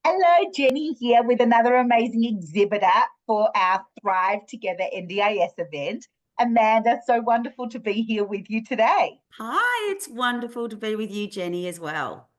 Hello, Jenny here with another amazing exhibitor for our Thrive Together NDIS event. Amanda, so wonderful to be here with you today. Hi, it's wonderful to be with you, Jenny, as well.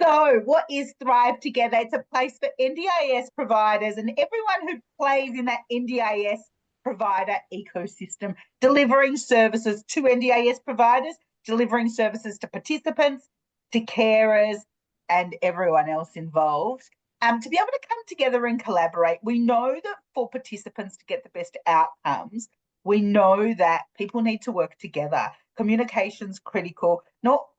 So, what is Thrive Together? It's a place for NDIS providers and everyone who plays in that NDIS provider ecosystem, delivering services to NDIS providers, delivering services to participants, to carers, and everyone else involved. To be able to come together and collaborate, we know that for participants to get the best outcomes, we know that people need to work together. Communication's critical.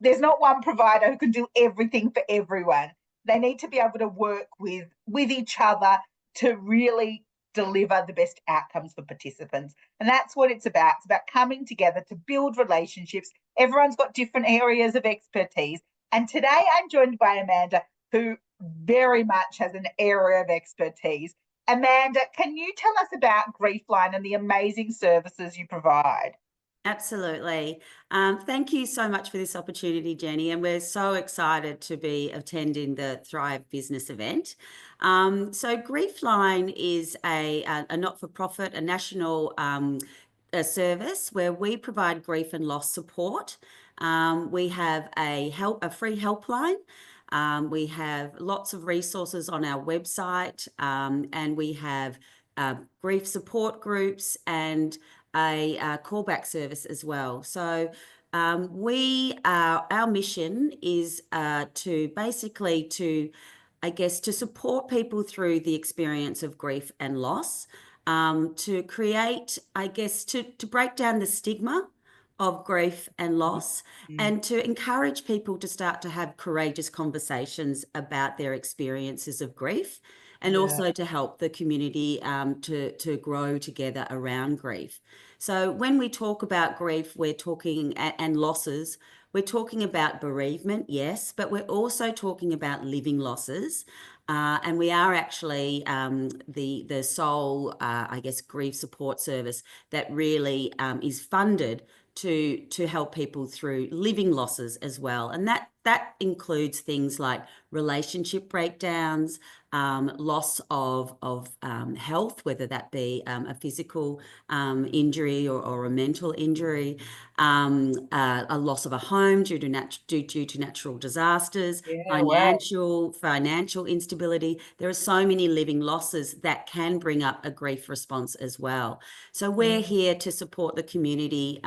There's not one provider who can do everything for everyone. They need to be able to work with each other to really deliver the best outcomes for participants. And that's what it's about. It's about coming together to build relationships. Everyone's got different areas of expertise. And today I'm joined by Amanda, who very much has an area of expertise. Amanda, can you tell us about GriefLine and the amazing services you provide? Absolutely. Thank you so much for this opportunity, Jenny, and we're so excited to be attending the Thrive Business event. So GriefLine is a not-for-profit, a national a service where we provide grief and loss support. We have a free helpline. We have lots of resources on our website, and we have grief support groups and a callback service as well. So our mission is to basically to support people through the experience of grief and loss, to create, to break down the stigma of grief and loss, and to encourage people to start to have courageous conversations about their experiences of grief, and also to help the community to grow together around grief. So when we talk about grief, we're talking and losses, we're talking about bereavement, yes, but we're also talking about living losses. And we are actually the sole, grief support service that really is funded to help people through living losses as well. And that includes things like relationship breakdowns, loss of health, whether that be a physical injury or a mental injury, a loss of a home due to natural disasters, Yeah, wow. financial instability. There are so many living losses that can bring up a grief response as well. So we're here to support the community.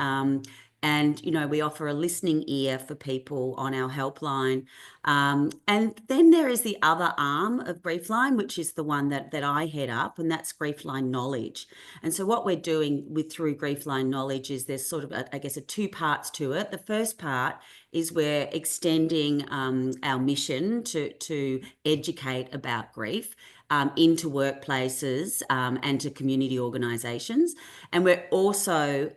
And, we offer a listening ear for people on our helpline. And then there is the other arm of GriefLine, which is the one that I head up, and that's GriefLine Knowledge. And so what we're doing through GriefLine Knowledge is there's sort of, a two parts to it. The first part is we're extending our mission to educate about grief into workplaces and to community organisations. And we're also,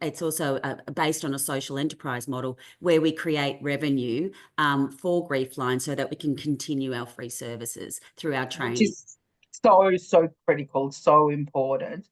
it's also based on a social enterprise model where we create revenue for GriefLine so that we can continue our free services through our Which training. is so critical, so important.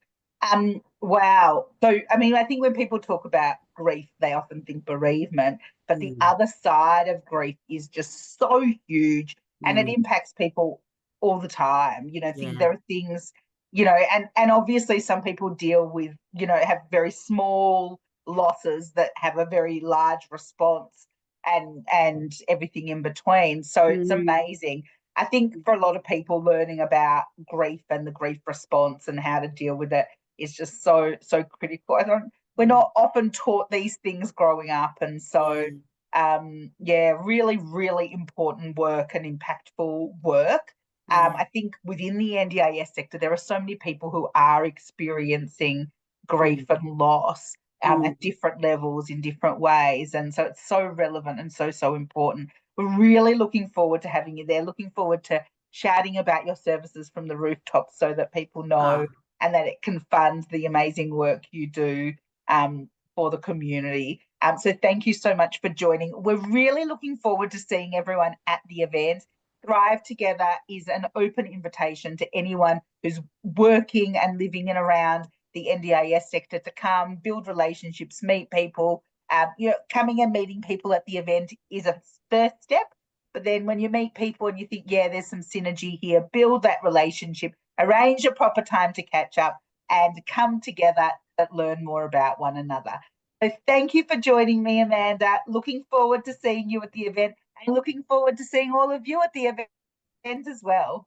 Wow. So, I mean, I think when people talk about grief, they often think bereavement, but the Mm, other side of grief is just so huge and it mm, impacts people all the time. yeah. There are things, and obviously some people deal with, have very small losses that have a very large response and everything in between. So it's Mm, amazing. I think for a lot of people, learning about grief and the grief response and how to deal with it is just so critical. We're not often taught these things growing up, and so yeah. yeah, really important work and impactful work. Yeah. I think within the NDIS sector, there are so many people who are experiencing grief Mm, and loss mm, at different levels in different ways, and so it's so relevant and so important. We're really looking forward to having you there, looking forward to shouting about your services from the rooftops so that people know ah, and that it can fund the amazing work you do for the community. So thank you so much for joining. We're really looking forward to seeing everyone at the event. Thrive Together is an open invitation to anyone who's working and living in around the NDIS sector to come, build relationships, meet people. Coming and meeting people at the event is a first step, But then when you meet people and you think, yeah, there's some synergy here, build that relationship, arrange a proper time to catch up and come together to learn more about one another. So thank you for joining me, Amanda. Looking forward to seeing you at the event and looking forward to seeing all of you at the event as well.